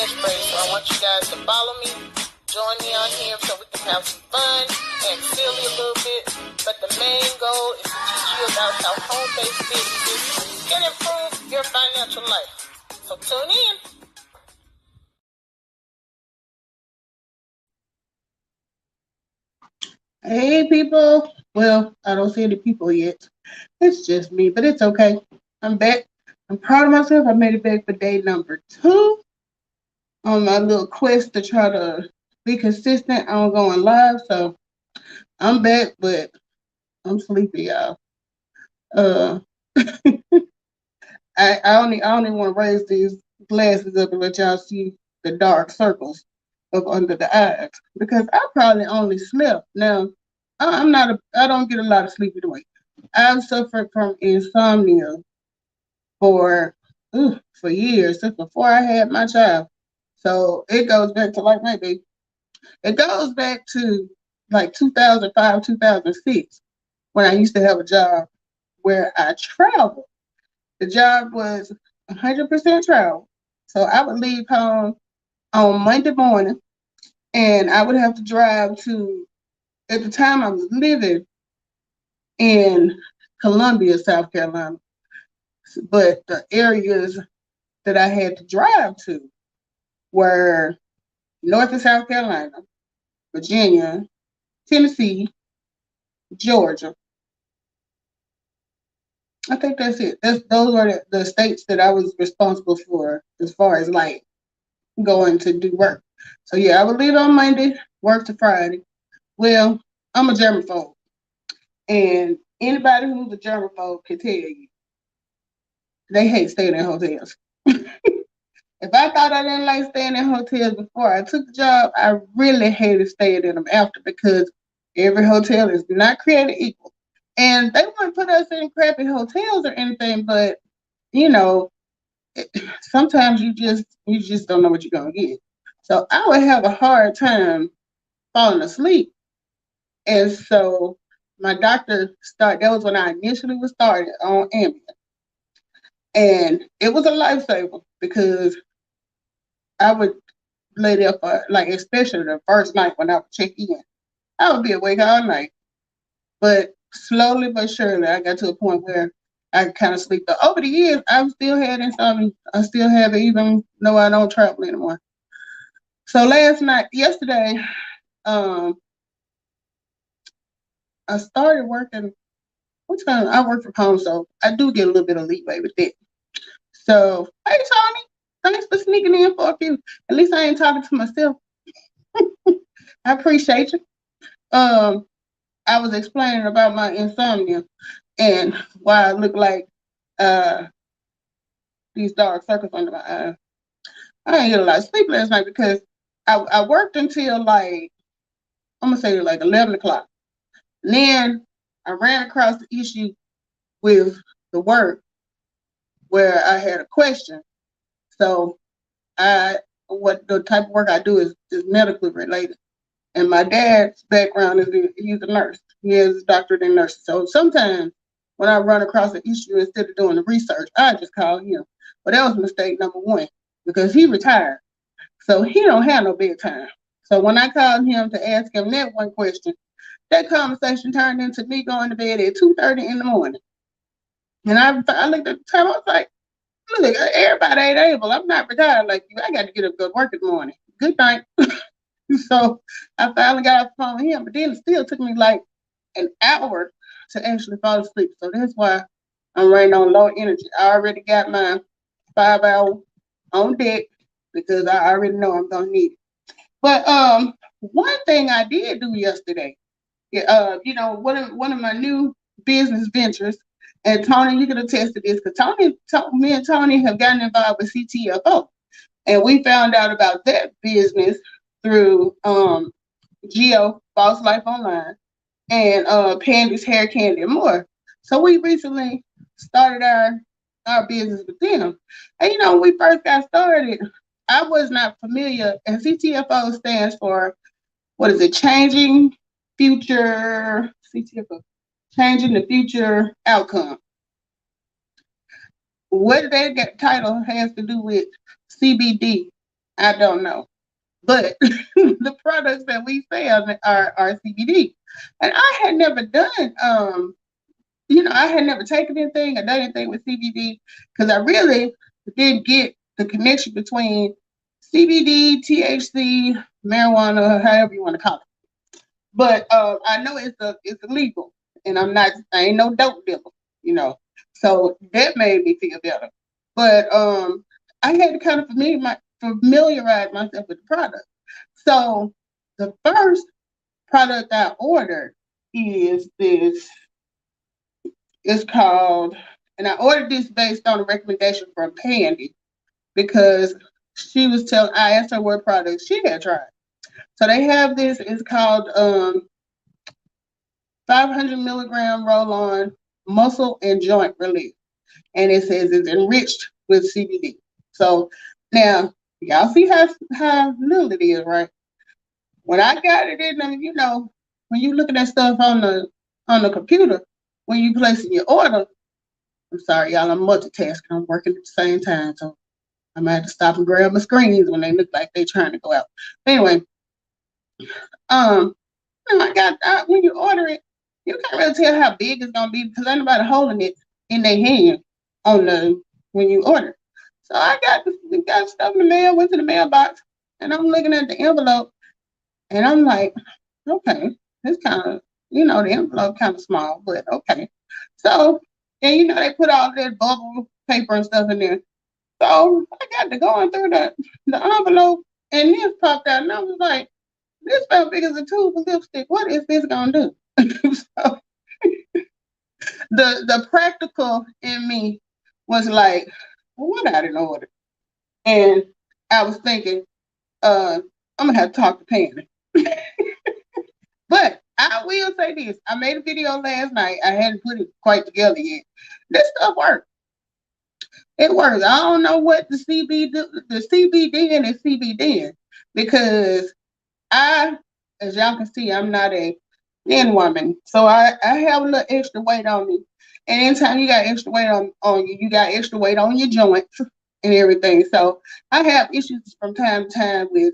catchphrase. So I want you guys to follow me. Join me on here so we can have some fun and silly a little bit. But the main goal is to teach you about how home-based businesses can improve your financial life. So tune in. Hey, people. Well, I don't see any people yet. It's just me, but it's okay. I'm back. I'm proud of myself. I made it back for day number 2 on my little quest to try to be consistent on going live. So I'm back, but I'm sleepy, y'all. Uh, I only want to raise these glasses up and let y'all see the dark circles up under the eyes because I probably only slept. Now, I don't get a lot of sleep anyway. I've suffered from insomnia for years, since before I had my child. So it goes back to it goes back to like 2005, 2006 when I used to have a job where I traveled. The job was 100% travel. So I would leave home on Monday morning and I would have to drive to, at the time I was living in Columbia, South Carolina. But the areas that I had to drive to were North and South Carolina, Virginia, Tennessee, Georgia. I think that's it. Those were the states that I was responsible for as far as like going to do work. So yeah, I would leave on Monday, work to Friday. Well, I'm a germaphobe, and anybody who's a germaphobe can tell you they hate staying in hotels. If I thought I didn't like staying in hotels before I took the job, I really hated staying in them after because every hotel is not created equal. And they wouldn't put us in crappy hotels or anything, but you know, sometimes you just don't know what you're gonna get. So I would have a hard time falling asleep. And so my doctor started, that was when I initially was started on Ambien. And it was a lifesaver because I would lay there for, like, especially the first night when I would check in. I would be awake all night. But slowly but surely, I got to a point where I could kind of sleep. But over the years, I've still had insomnia. I still have it, even though I don't travel anymore. So yesterday, um, I started working. What time? I work from home, so I do get a little bit of leeway with it. So, hey, Tony, thanks for sneaking in for a few. At least I ain't talking to myself. I appreciate you. Um, I was explaining about my insomnia and why I look like uh these dark circles under my eyes. I didn't get a lot of sleep last night because I worked until like, I'm gonna say like 11 o'clock. And then I ran across the issue with the work where I had a question. So what the type of work I do is medically related. And my dad's background he's a nurse. He has a doctorate in nursing. So sometimes when I run across an issue, instead of doing the research, I just call him. But that was mistake number one because he retired. So he don't have no bedtime. So when I called him to ask him that one question, that conversation turned into me going to bed at 2:30 in the morning. And I looked at the time, I was like, look, everybody ain't able. I'm not retired like you. I got to get up and go to work in the morning. Good night. So I finally got off the phone with him, but then it still took me like an hour to actually fall asleep. So that's why I'm running on low energy. I already got my 5 hour on deck because I already know I'm gonna need it. But one thing I did do yesterday, one of my new business ventures, and Tony, you can attest to this because me and Tony have gotten involved with CTFO, and we found out about that business through Geo, Boss Life Online, and Pandy's Hair Candy and more. So we recently started our business with them. And when we first got started, I was not familiar, and CTFO stands for, what is it, CTFO, Changing the Future Outcome. What that title has to do with CBD I don't know. But the products that we sell are CBD. And I had never done, I had never taken anything or done anything with CBD because I really didn't get the connection between CBD, THC, marijuana, however you want to call it. But I know it's illegal, and I ain't no dope dealer, you know. So that made me feel better. But I had to kind of familiarize myself with the product. So the first product I ordered is this. It's called, and I ordered this based on a recommendation from Pandy because I asked her what products she had tried. So they have this. It's called 500 milligram roll on muscle and joint relief. And it says it's enriched with CBD. So now, y'all see how little it is, right? When I got it in them, when you looking at stuff on the computer, when you placing your order, I'm sorry, y'all, I'm multitasking. I'm working at the same time. So I might have to stop and grab my screens when they look like they're trying to go out. Anyway, um, when you order it, you can't really tell how big it's gonna be because ain't nobody holding it in their hand when you order. So I got stuff in the mail, went to the mailbox, and I'm looking at the envelope, and I'm like, okay, it's kind of, the envelope kind of small, but okay. So, and they put all that bubble paper and stuff in there. So I got to going through the envelope, and this popped out, and I was like, this felt big as a tube of lipstick. What is this gonna do? So the practical in me was like, well, what I didn't order, and I was thinking, I'm gonna have to talk to Pam. But I will say this: I made a video last night. I hadn't put it quite together yet. This stuff works. It works. I don't know what the CBD and the CBD because as y'all can see, I'm not a thin woman. So I have a little extra weight on me. And anytime you got extra weight on you, you got extra weight on your joints and everything. So I have issues from time to time with,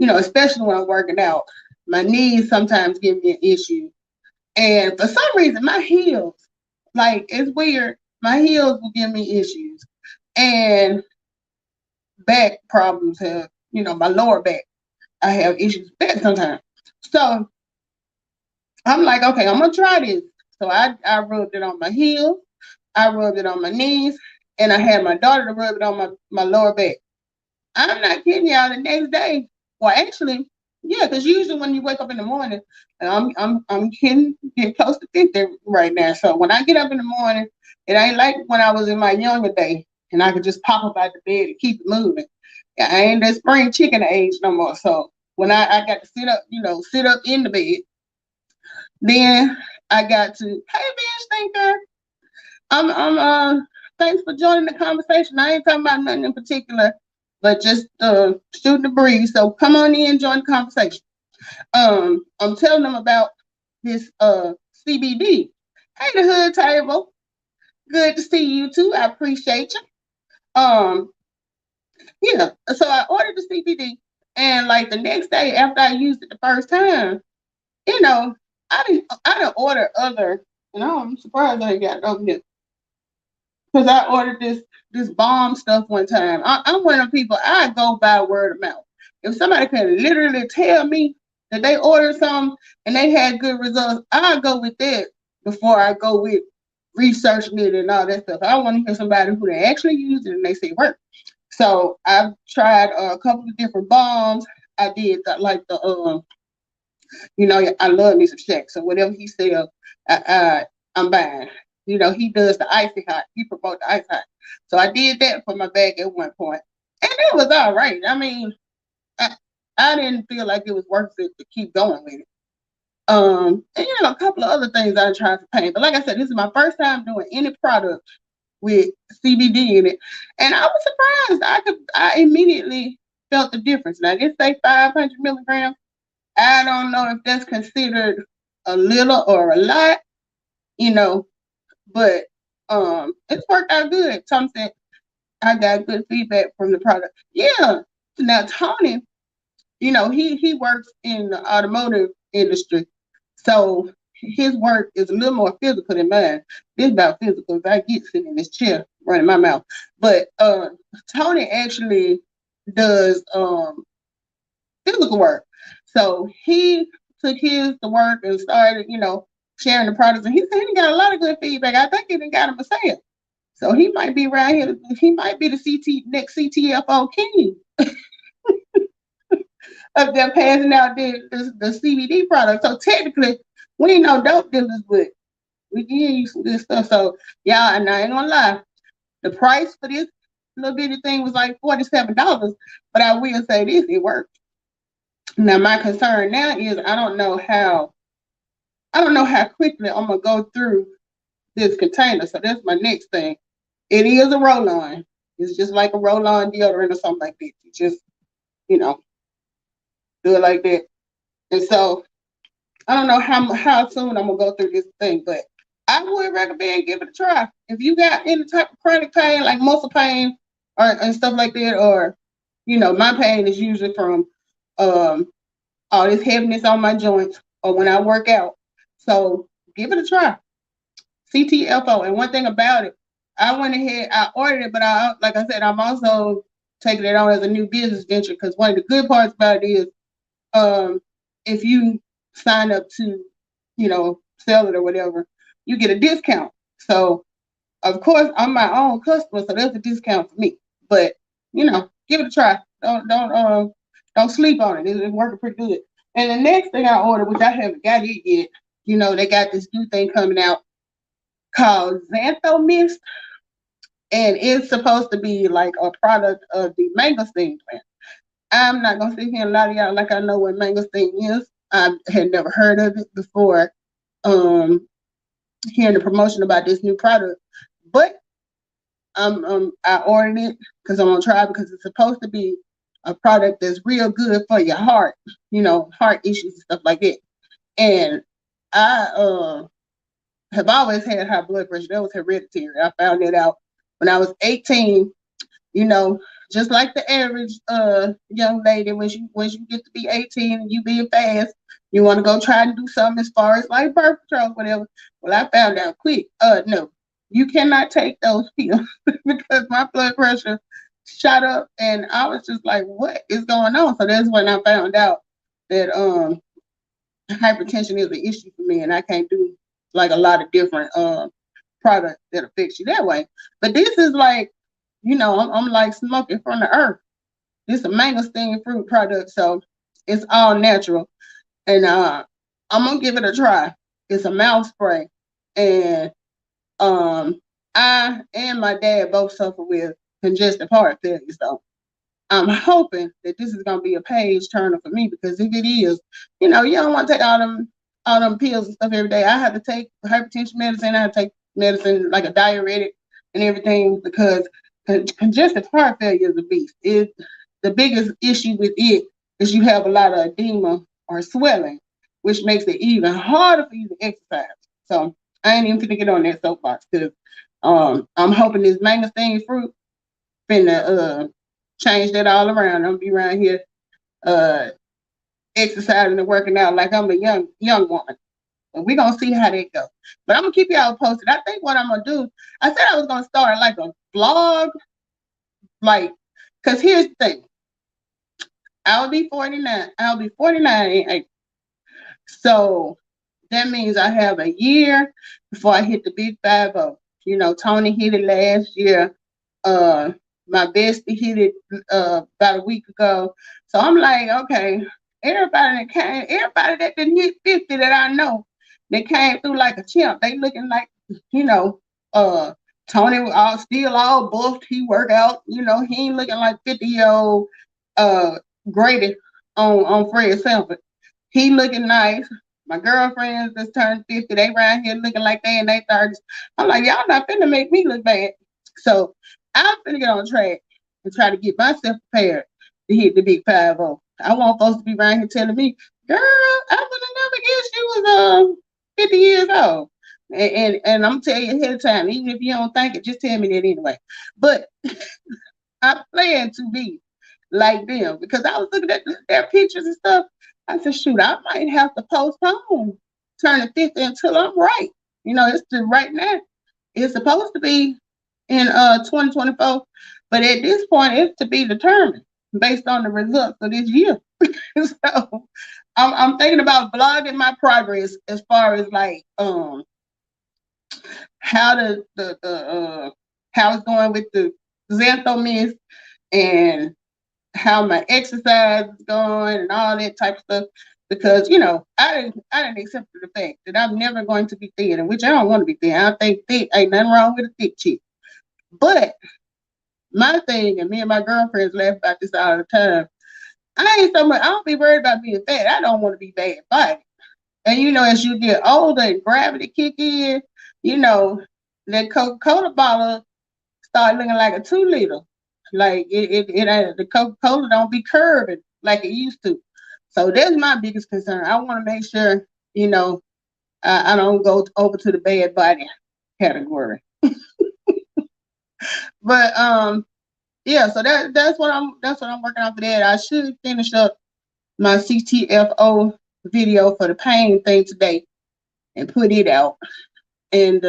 especially when I'm working out. My knees sometimes give me an issue. And for some reason, my heels, like, it's weird. My heels will give me issues. And back problems my lower back. I have issues with that sometimes. So I'm like, okay, I'm gonna try this. So I rubbed it on my heels, I rubbed it on my knees, and I had my daughter to rub it on my lower back. I'm not kidding y'all. The next day, well, actually, yeah, because usually when you wake up in the morning, and I'm getting close to 50 right now. So when I get up in the morning, it ain't like when I was in my younger day, and I could just pop up out the bed and keep it moving. I ain't that spring chicken age no more. So when I got to sit up in the bed, then I got to, hey, bitch, thinker. I'm thanks for joining the conversation. I ain't talking about nothing in particular, but just shooting the breeze. So come on in, join the conversation. I'm telling them about this CBD. Hey, the hood table. Good to see you too. I appreciate you. Yeah. So I ordered the CBD, and like the next day after I used it the first time, I didn't order other, and I'm surprised I ain't got it over here. Because I ordered this bomb stuff one time. I'm one of the people, I go by word of mouth. If somebody can literally tell me that they ordered something and they had good results, I go with that before I go with researching it and all that stuff. I want to hear somebody who they actually used it and they say it worked. So I've tried a couple of different bombs. I did I love me some Shaq. So whatever he sells, I'm buying. He does the icy hot. He promotes the ice hot. So I did that for my back at one point, and it was all right. I mean, I didn't feel like it was worth it to keep going with it. And a couple of other things I tried for pain. But like I said, this is my first time doing any product with CBD in it, and I was surprised. I immediately felt the difference. Now, this say 500 milligrams. I don't know if that's considered a little or a lot, but it's worked out good. Tom said, I got good feedback from the product. Yeah. Now Tony, he works in the automotive industry, so his work is a little more physical than mine. This about physical. If I get sitting in this chair running my mouth, but Tony actually does physical work. So he took his to work and started, sharing the products, and he said he got a lot of good feedback. I think he even got him a sale. So he might be right here. He might be the next CTFO king up there passing out the CBD product. So technically, we ain't no dope dealers, but we give you some good stuff. So y'all, and I ain't gonna lie, the price for this little bitty thing was like $47. But I will say this, it worked. Now my concern now is I don't know how quickly I'm gonna go through this container. So that's my next thing. It is a roll-on. It's just like a roll-on deodorant or something like that. You just, you know, do it like that. And so I don't know how soon I'm gonna go through this thing, but I would recommend give it a try. If you got any type of chronic pain, like muscle pain and stuff like that, or my pain is usually from um all this heaviness on my joints or when I work out. So give it a try. CTFO. And one thing about it, I went ahead, I ordered it, but like I said, I'm also taking it on as a new business venture because one of the good parts about it is if you sign up to, sell it or whatever, you get a discount. So of course I'm my own customer, so that's a discount for me. But give it a try. Don't sleep on it. It's working pretty good. And the next thing I ordered, which I haven't got it yet, they got this new thing coming out called Xantho Mist, and it's supposed to be like a product of the mangosteen plant. I'm not gonna sit here and lie to y'all like I know what mangosteen is. I had never heard of it before hearing the promotion about this new product, but I ordered it because I'm gonna try it because it's supposed to be a product that's real good for your heart, heart issues and stuff like that. And I have always had high blood pressure. That was hereditary. I found it out when I was 18. You know, just like the average young lady, when you get to be 18 and you being fast, you want to go try and do something as far as like birth control, whatever. Well, I found out quick. No, you cannot take those pills because my blood pressure shot up, and I was just like, what is going on? So that's when I found out that hypertension is an issue for me, and I can't do like a lot of different products that affects you that way. But this is like, I'm like smoking from the earth. This is a mangosteen fruit product, so it's all natural. And I'm gonna give it a try. It's a mouth spray, and I and my dad both suffer with congestive heart failure. So I'm hoping that this is gonna be a page turner for me, because if it is, you don't want to take all them pills and stuff every day. I have to take hypertension medicine. I have to take medicine like a diuretic and everything, because congestive heart failure is a beast. The biggest issue with it is you have a lot of edema or swelling, which makes it even harder for you to exercise. So I ain't even gonna get on that soapbox, because I'm hoping this mangosteen fruit finna change that all around. I'm gonna be around here exercising and working out like I'm a young woman. And we're gonna see how that goes. But I'm gonna keep y'all posted. I think what I'm gonna do, I said I was gonna start like a vlog, like, because here's the thing. I'll be 49. I'll be 49 in April. So that means I have a year before I hit the big 50. Tony hit it last year. My bestie hit it about a week ago. So I'm like, okay, everybody that didn't hit 50 that I know, they came through like a champ. They looking like, Tony was still all buffed. He work out, he ain't looking like 50-year-old Grady on Fred Sanford. He looking nice. My girlfriends just turned 50. They around here looking like they in their 30s. I'm like, y'all not finna make me look bad. So I'm finna get on track and try to get myself prepared to hit the big 50. I want folks to be around here telling me, girl, I would have never guessed you was 50 years old. And I'm gonna tell you ahead of time, even if you don't think it, just tell me that anyway. But I plan to be like them because I was looking at their pictures and stuff. I said, shoot, I might have to postpone turning 50 until I'm right. You know, it's just right now. It's supposed to be in 2024, but at this point, it's to be determined based on the results of this year. So I'm thinking about blogging my progress as far as like how the how it's going with the xanthomist and how my exercise is going and all that type of stuff. Because you know, I didn't accept the fact that I'm never going to be thin, and which I don't want to be thin. I think thick ain't nothing wrong with a thick chick. But my thing, and me and my girlfriends laugh about this all the time. I ain't so much. I don't be worried about being fat. I don't want to be bad body. And you know, as you get older and gravity kick in, you know, that Coca-Cola bottle start looking like a 2 liter. Like the Coca-Cola don't be curving like it used to. So that's my biggest concern. I want to make sure, you know, I don't go over to the bad body category. But yeah, so that's what I'm working on for that. I should finish up my CTFO video for the pain thing today and put it out. And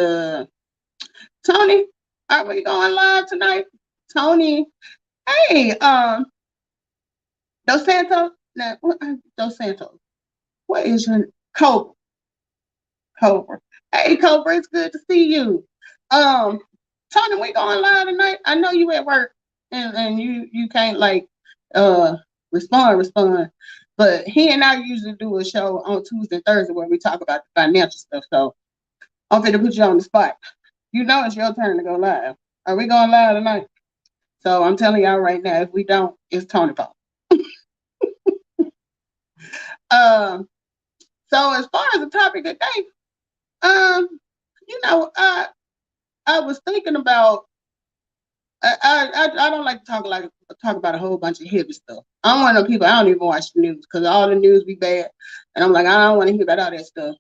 Tony, are we going live tonight? Tony, hey, Dos Santos. Now, Dos Santos. What is your Cobra? Cobra. Hey, Cobra, it's good to see you. Um, Tony, we going live tonight. I know you at work and you can't like uh respond. But he and I usually do a show on Tuesday and Thursday where we talk about the financial stuff. So I'm going to put you on the spot. You know it's your turn to go live. Are we going live tonight? So I'm telling y'all right now, if we don't, it's Tony Paul. Um, so as far as the topic today, um, you know, I was thinking about I don't like to talk about a whole bunch of heavy stuff. I'm one of those people I don't even watch the news because all the news be bad, and I'm like I don't want to hear about all that stuff.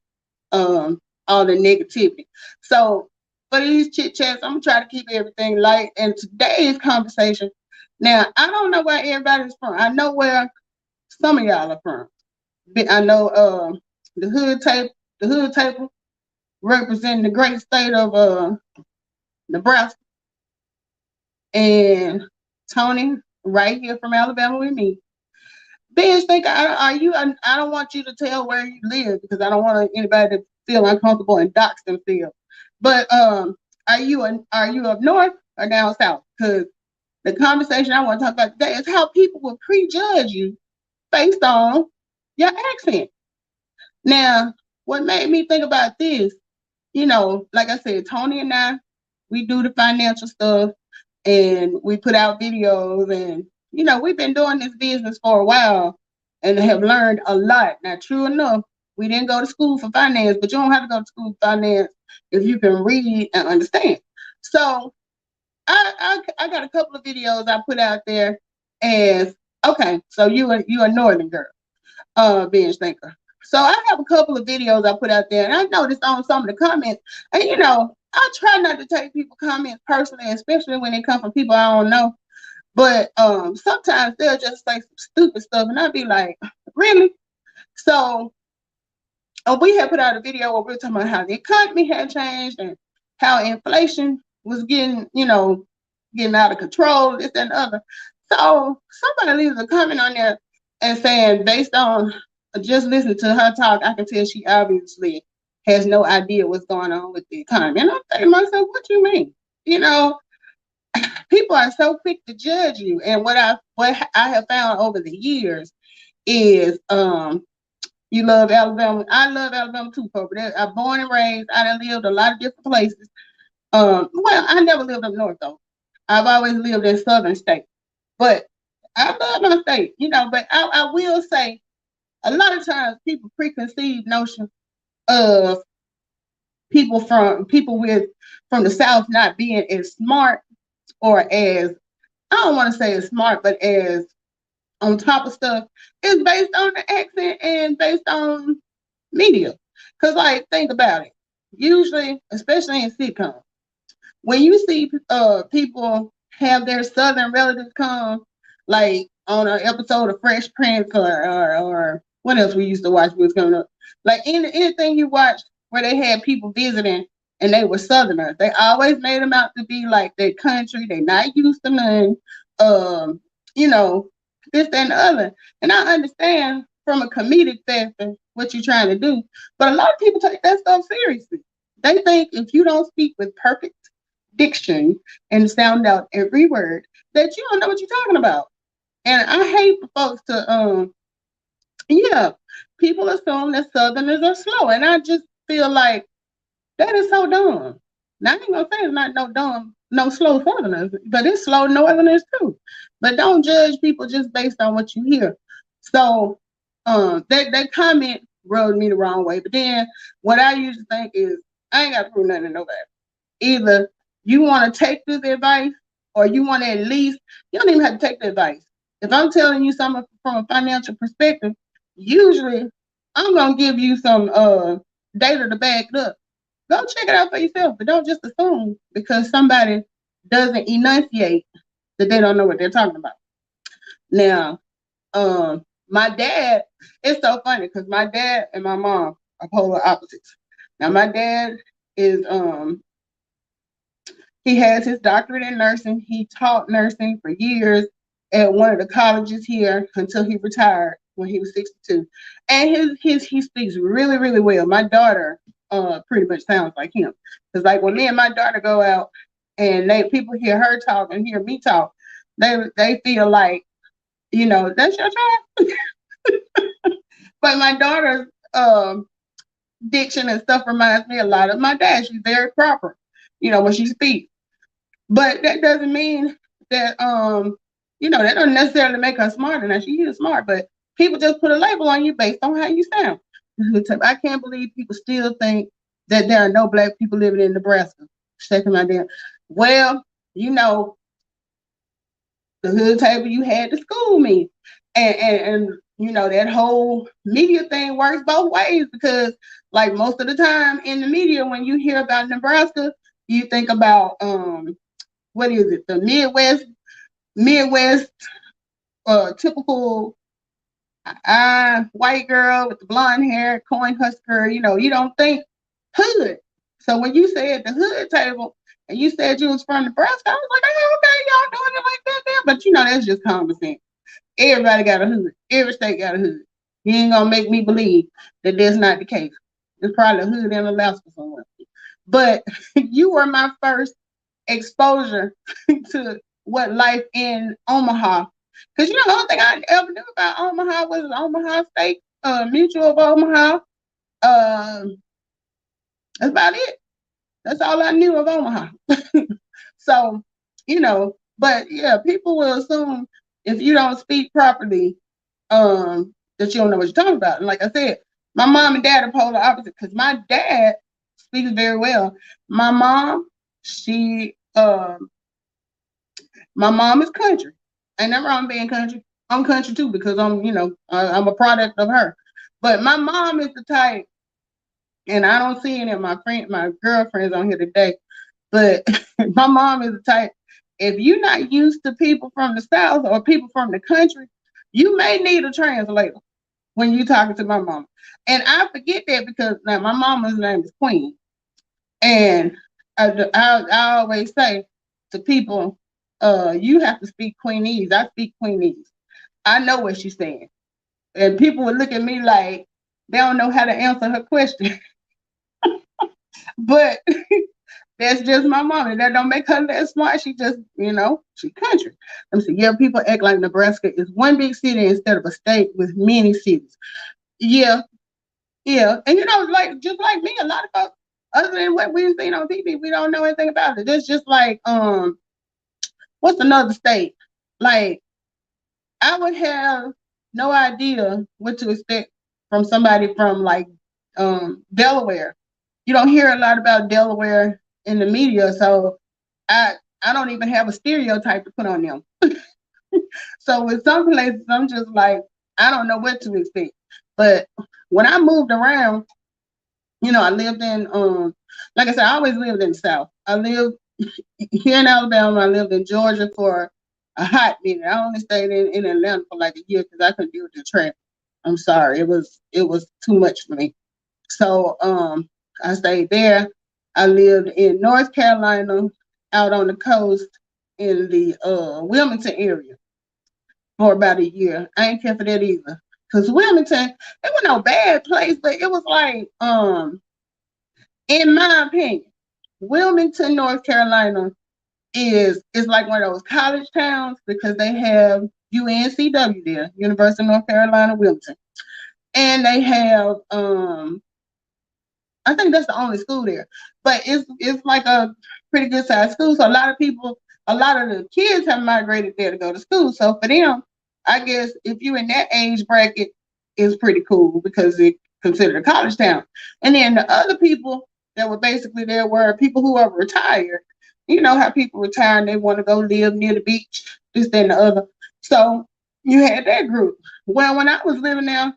All the negativity. So for these chit chats, I'm gonna try to keep everything light. And today's conversation, now I don't know where everybody's from. I know where some of y'all are from. I know the hood table representing the great state of Nebraska, and Tony right here from Alabama with me. Ben, think are you? I don't want you to tell where you live because I don't want anybody to feel uncomfortable and dox themselves. But are you up north or down south? Because the conversation I want to talk about today is how people will prejudge you based on your accent. Now, what made me think about this, you know, like I said, Tony and I, we do the financial stuff and we put out videos and, you know, we've been doing this business for a while and have learned a lot. Now, true enough, we didn't go to school for finance, but you don't have to go to school for finance if you can read and understand. So I got a couple of videos I put out there as, okay, so you a northern girl, binge thinker. So I have a couple of videos I put out there, and I noticed on some of the comments, and you know, I try not to take people's comments personally, especially when they come from people I don't know. But sometimes they'll just say some stupid stuff, and I'll be like, really? So we had put out a video where we were talking about how the economy had changed and how inflation was getting, you know, getting out of control, this and the other. So somebody leaves a comment on there and saying, based on just listening to her talk, I can tell she obviously has no idea what's going on with the economy. And I'm thinking to myself, what you mean? You know, people are so quick to judge you. And what I have found over the years is you love Alabama. I love Alabama too, Cobra. I'm born and raised. I done lived a lot of different places. Well, I never lived up north though. I've always lived in southern states. But I love my state, you know, but I will say a lot of times people preconceived notions of people from the South not being as smart or as, I don't want to say as smart, but as on top of stuff is based on the accent and based on media. Because, like, think about it. Usually, especially in sitcoms, when you see people have their Southern relatives come, like on an episode of Fresh Prince or what else we used to watch was coming up. Like anything you watch where they had people visiting and they were Southerners, they always made them out to be like their country. They not used to none. Um, you know, this, that, and the other. And I understand from a comedic factor what you're trying to do, but a lot of people take that stuff seriously. They think if you don't speak with perfect diction and sound out every word, that you don't know what you're talking about. And I hate for folks to yeah, people assume that Southerners are slow, and I just feel like that is so dumb. Now I ain't gonna say it's not no dumb, no slow Southerners, but it's slow Northerners too. But don't judge people just based on what you hear. So that comment rubbed me the wrong way. But then what I usually think is I ain't gotta prove nothing to nobody. Either you want to take this advice or you want to at least, you don't even have to take the advice. If I'm telling you something from a financial perspective, usually I'm going to give you some data to back it up. Go check it out for yourself, but don't just assume because somebody doesn't enunciate that they don't know what they're talking about. Now, my dad, it's so funny because my dad and my mom are polar opposites. Now, my dad is he has his doctorate in nursing. He taught nursing for years at one of the colleges here until he retired when he was 62. And he speaks really, really well. My daughter pretty much sounds like him. Because like when me and my daughter go out and people hear her talk and hear me talk, they feel like, that's your child. But my daughter's diction and stuff reminds me a lot of my dad. She's very proper, when she speaks. But that doesn't mean that that doesn't necessarily make her smarter. Now she is smart, but people just put a label on you based on how you sound. I can't believe people still think that there are no black people living in Nebraska. Shaking my damn. Well, the hood table you had to school me. And that whole media thing works both ways because like most of the time in the media when you hear about Nebraska, you think about what is it? The Midwest, typical white girl with the blonde hair, coin husker. You don't think hood. So when you said the hood table and you said you was from Nebraska, I was like, oh, okay, y'all doing it like that there. But that's just common sense. Everybody got a hood. Every state got a hood. You ain't gonna make me believe that that's not the case. There's probably a hood in Alaska somewhere. But you were my first exposure to what life in Omaha. Because the only thing I ever knew about Omaha was Omaha State Mutual of Omaha. That's about it. That's all I knew of Omaha. So, but yeah, people will assume if you don't speak properly, that you don't know what you're talking about. And like I said, my mom and dad are polar opposite because my dad speaks very well. My mom, my mom is country. Ain't never wrong being country. I'm country too because I'm a product of her. But my mom is the type, and I don't see any of my girlfriends on here today. But my mom is the type. If you're not used to people from the South or people from the country, you may need a translator when you're talking to my mom. And I forget that because now my mama's name is Queen. And I always say to people, you have to speak Queenese. I speak Queenese. I know what she's saying. And people would look at me like they don't know how to answer her question. But that's just my mom. And that don't make her less smart. She just, she country. Let me see. Yeah, people act like Nebraska is one big city instead of a state with many cities. Yeah. Yeah. And like just like me, a lot of folks, other than what we've seen on TV, we don't know anything about it. It's just like what's another state? Like I would have no idea what to expect from somebody from like Delaware. You don't hear a lot about Delaware in the media, so I don't even have a stereotype to put on them. So with some places, I'm just like, I don't know what to expect. But when I moved around, I lived in like I said, I always lived in the South. I lived here in Alabama. I lived in Georgia for a hot minute. I only stayed in Atlanta for like a year because I couldn't deal with the traffic. I'm sorry, it was too much for me. So I stayed there. I lived in North Carolina, out on the coast in the Wilmington area for about a year. I ain't care for that either. Cause Wilmington, it was no bad place, but it was like, in my opinion, Wilmington, North Carolina is like one of those college towns because they have UNCW there, University of North Carolina, Wilmington. And they have I think that's the only school there. But it's like a pretty good sized school. So a lot of people, a lot of the kids have migrated there to go to school. So for them, I guess if you're in that age bracket, it's pretty cool because it's considered a college town. And then the other people that were basically there were people who are retired. You know how people retire and they want to go live near the beach, this, that, and the other. So you had that group. Well, when I was living there,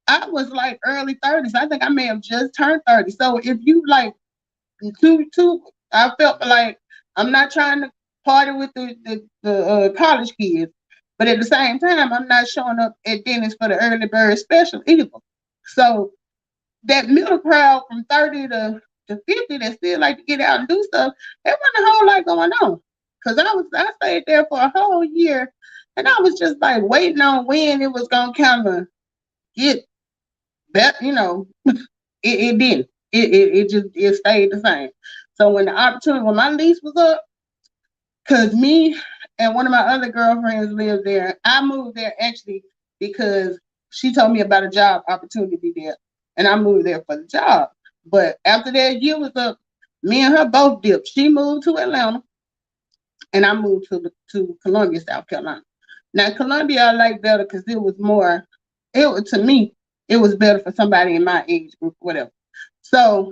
I was like early 30s. I think I may have just turned 30. So if you like two, I felt like I'm not trying to party with the college kids, but at the same time, I'm not showing up at Dennis for the early bird special either. So that middle crowd from 30 to 50 that still like to get out and do stuff, there wasn't a whole lot going on. Cause I stayed there for a whole year, and I was just like waiting on when it was gonna kind of get that, it didn't. It stayed the same. So when my lease was up, cause me and one of my other girlfriends lived there. I moved there actually because she told me about a job opportunity there, and I moved there for the job. But after that year was up, me and her both dipped. She moved to Atlanta, and I moved to Columbia, South Carolina. Now Columbia I like better because it was more. To me, it was better for somebody in my age group, whatever. So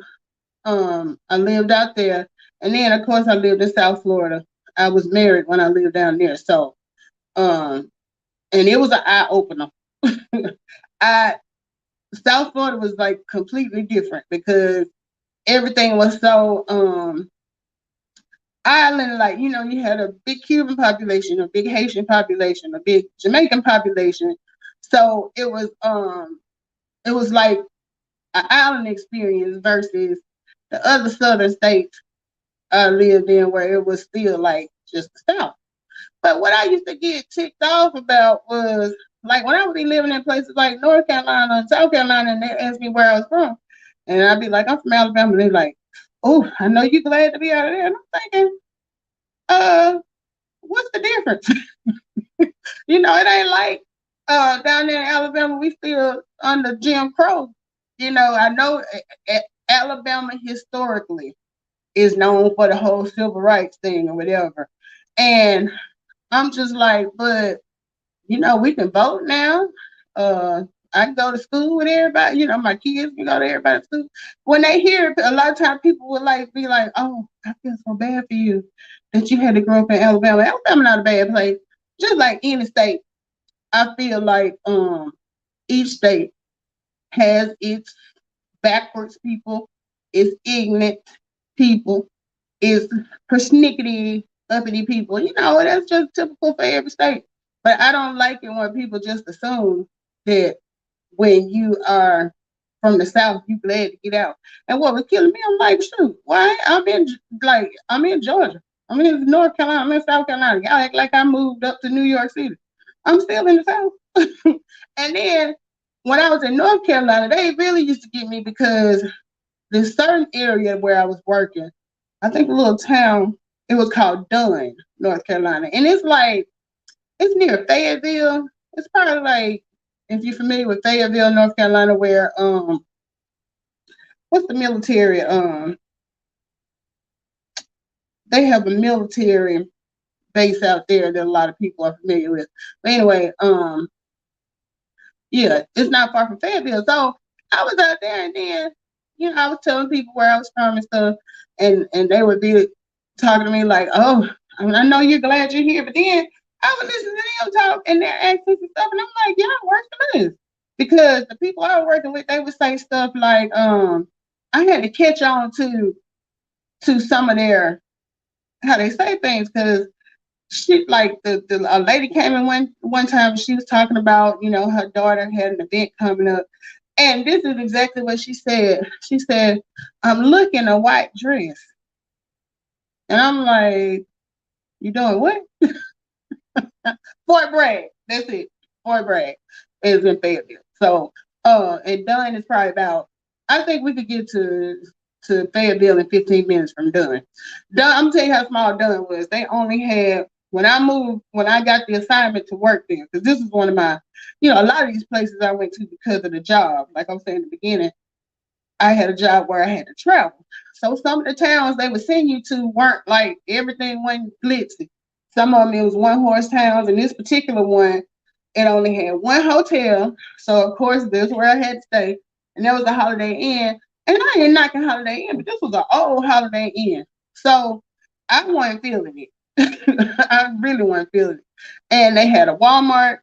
I lived out there, and then of course I lived in South Florida. I was married when I lived down there, so um, and it was an eye opener. I South Florida was like completely different because everything was so island like. You had a big Cuban population, a big Haitian population, a big Jamaican population. So it was like an island experience versus the other southern states I lived in where it was still like just the South. But what I used to get ticked off about was like when I would be living in places like North Carolina and South Carolina and they ask me where I was from. And I'd be like, I'm from Alabama. And they're like, oh, I know you're glad to be out of there. And I'm thinking, uh, what's the difference? It ain't like down there in Alabama, we still under Jim Crow. I know Alabama historically is known for the whole civil rights thing or whatever. And I'm just like, but we can vote now. I can go to school with everybody. My kids can go to everybody's school. When they hear it, a lot of times people would be like, "Oh, I feel so bad for you that you had to grow up in Alabama. Alabama not a bad place. Just like any state, I feel like each state has its backwards people, its ignorant people, its persnickety, uppity people. That's just typical for every state. But I don't like it when people just assume that when you are from the South, you glad to get out. And what was killing me, I'm like, shoot, why? I'm in Georgia. I'm in North Carolina. I'm in South Carolina. Y'all act like I moved up to New York City. I'm still in the South. And then when I was in North Carolina, they really used to get me because this certain area where I was working, I think a little town, it was called Dunn, North Carolina. And it's near Fayetteville. It's probably like, if you're familiar with Fayetteville, North Carolina, where what's the military? They have a military base out there that a lot of people are familiar with. But anyway, yeah, it's not far from Fayetteville. So I was out there, and then I was telling people where I was from and stuff, and they would be talking to me like, "Oh, I know you're glad you're here," but then I would listen to them talk and their accents and stuff, and I'm like, "Y'all worse than this," because the people I was working with, they would say stuff like, I had to catch on to some of their how they say things, because she like the a lady came in one time and she was talking about, her daughter had an event coming up, and this is exactly what she said. She said, "I'm looking a white dress," and I'm like, "You doing what?" Fort Bragg. That's it. Fort Bragg is in Fayetteville. So, and Dunn is probably about. I think we could get to Fayetteville in 15 minutes from Dunn. Dunn, I'm telling you how small Dunn was. They only had when I got the assignment to work there, because this is one of my, a lot of these places I went to because of the job. Like I was saying in the beginning, I had a job where I had to travel. So some of the towns they would send you to weren't like everything wasn't glitzy. Some of them it was one horse towns, and this particular one, it only had one hotel. So of course this is where I had to stay, and there was a Holiday Inn. And I ain't knocking Holiday Inn, but this was an old Holiday Inn. So I wasn't feeling it. I really wasn't feeling it. And they had a Walmart.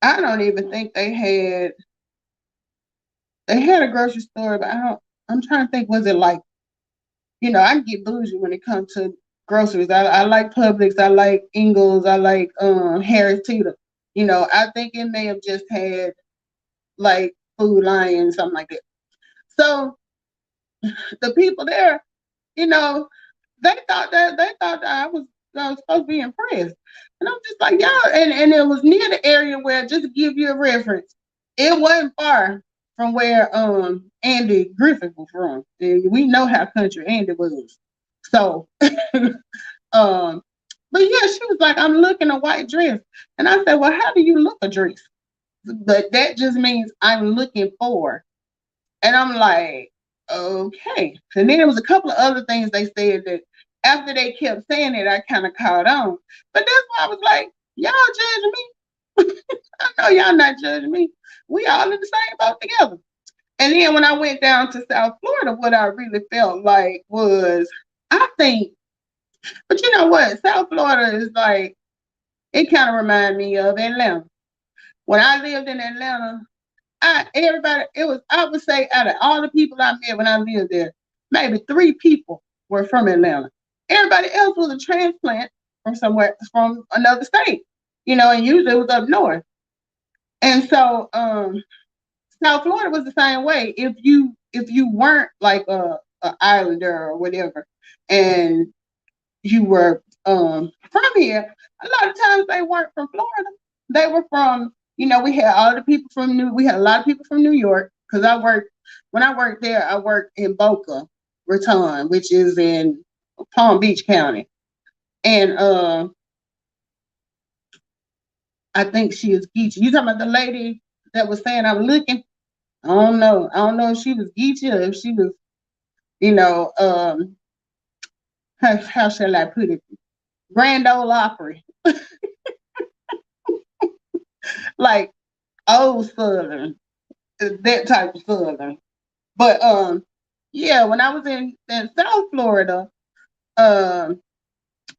I don't even think they had a grocery store, but I'm trying to think, was it like, I can get bougie when it comes to groceries. I like Publix, I like Ingles, I like Harris Teeter. I think it may have just had like Food Lion, something like that. So the people there, you know, they thought that I was supposed to be impressed. And I'm just like, y'all, and it was near the area where, just to give you a reference, it wasn't far from where Andy Griffith was from. And we know how country Andy was. So um but yeah, she was like, I'm looking a white dress. And I said, well, how do you look a dress? But that just means I'm looking for. And I'm like, okay. And then there was a couple of other things they said that after they kept saying it, I kind of caught on. But that's why I was like, y'all judging me? I know y'all not judging me. We all in the same boat together. And then when I went down to South Florida, what I really felt like was, I think, but you know what? South Florida is like, it kind of reminded me of Atlanta. When I lived in Atlanta, I would say out of all the people I met when I lived there, maybe three people were from Atlanta. Everybody else was a transplant from somewhere, from another state, and usually it was up north. And so South Florida was the same way. If you weren't like a islander or whatever, and you were from here, a lot of times they weren't from Florida. They were from, we had all the people from we had a lot of people from New York, because when I worked there, I worked in Boca Raton, which is in Palm Beach County. And I think she is Geechee. You talking about the lady that was saying I'm looking? I don't know. I don't know if she was Geechee or if she was, you know, um, how shall I put it? Grand Ole Opry, like old Southern, that type of Southern. But yeah, when I was in South Florida, um,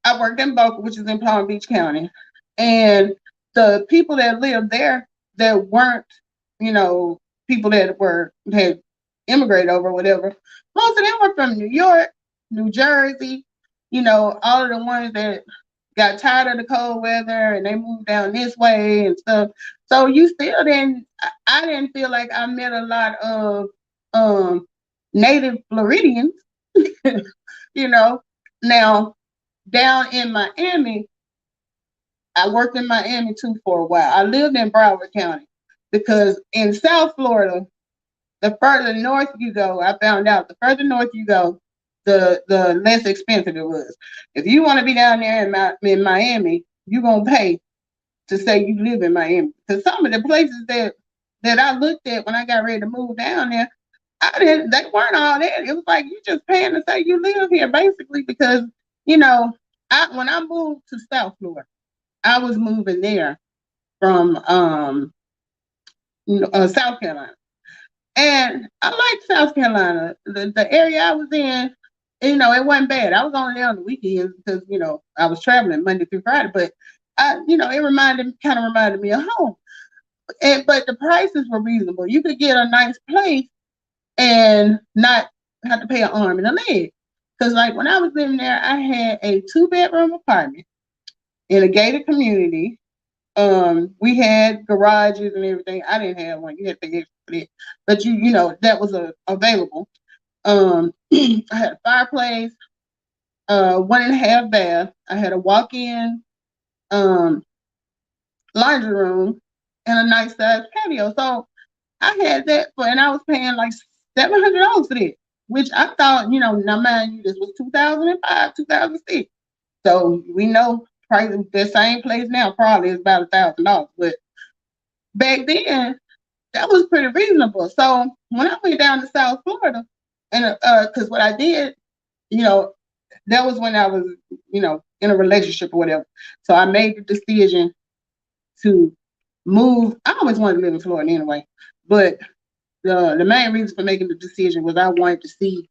I worked in Boca, which is in Palm Beach County, and the people that lived there that weren't, you know, people that had immigrated over, or whatever. Most of them were from New York, New Jersey, all of the ones that got tired of the cold weather and they moved down this way and stuff. So you still didn't. I didn't feel like I met a lot of um native Floridians. you know. Now down in Miami, I worked in Miami too for a while. I lived in Broward County because in South Florida, the further north you go, I found out the further north you go, the less expensive it was. If you want to be down there in Miami, you're gonna pay to say you live in Miami. Because some of the places that I looked at when I got ready to move down there, they weren't all that. It was like you just paying to say you live here, basically, because you know, when I moved to South Florida, I was moving there from South Carolina. And I liked South Carolina. The area I was in, it wasn't bad. I was only there on the weekends because, I was traveling Monday through Friday, but it kind of reminded me of home. But the prices were reasonable. You could get a nice place and not have to pay an arm and a leg. Because like when I was living there, I had a 2-bedroom apartment in a gated community. We had garages and everything. I didn't have one. You had to pay extra for that, but that was available. I had a fireplace, 1.5 bath. I had a walk-in um laundry room and a nice sized patio. So I had that and I was paying like $700 for that, which I thought, now mind you, this was 2005, 2006. So we know price of the same place now probably is about $1,000. But back then, that was pretty reasonable. So when I went down to South Florida, and because what I did, you know, that was when I was, in a relationship or whatever. So I made the decision to move. I always wanted to live in Florida anyway, but the main reason for making the decision was I wanted to see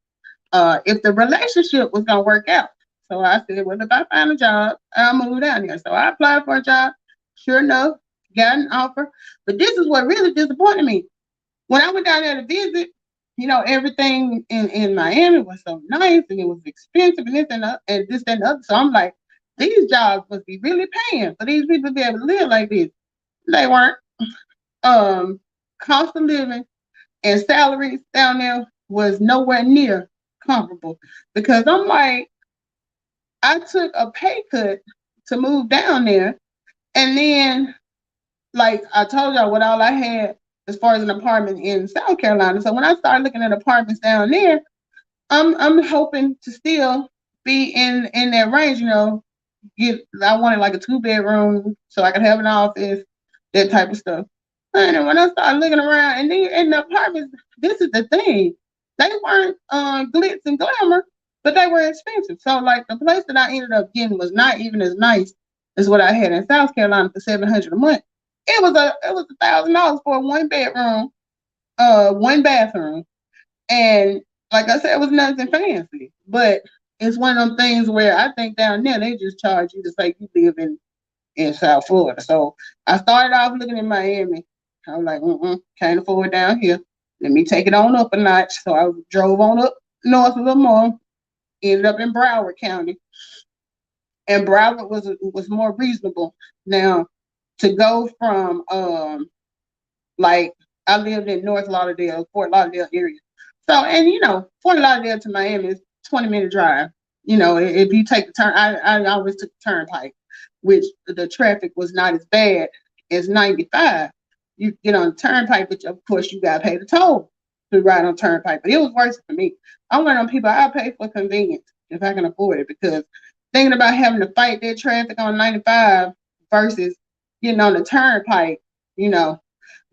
if the relationship was gonna work out. So I said, well, if I find a job, I'll move down here. So I applied for a job. Sure enough, got an offer. But this is what really disappointed me. When I went down there to visit, everything in Miami was so nice and it was expensive and this and the other. So I'm like, these jobs must be really paying for these people to be able to live like this. They weren't. Cost of living and salaries down there was nowhere near comparable because I'm like, I took a pay cut to move down there, and then like I told y'all what all I had as far as an apartment in South Carolina. So when I started looking at apartments down there, I'm hoping to still be in that range. I wanted like a 2-bedroom so I could have an office, that type of stuff. And then when I started looking around, and then in the apartments, this is the thing, they weren't glitz and glamour, but they were expensive. So like the place that I ended up getting was not even as nice as what I had in South Carolina for $700 a month. It was $1,000 for a 1-bedroom, 1 bathroom, and like I said, it was nothing fancy. But it's one of them things where I think down there they just charge you to say you live in South Florida. So I started off looking in Miami. I was like, can't afford down here. Let me take it on up a notch. So I drove on up north a little more, ended up in Broward County. And Broward was more reasonable. Now, to go from like I lived in North Lauderdale, Fort Lauderdale area. So and Fort Lauderdale to Miami is 20-minute drive. If you take the turn, I always took the turnpike, which the traffic was not as bad as 95. You get on the turnpike, but of course you gotta pay the toll to ride on turnpike. But it was worth it for me. I'm one of them people I pay for convenience if I can afford it, because thinking about having to fight that traffic on 95 versus getting on the turnpike, you know.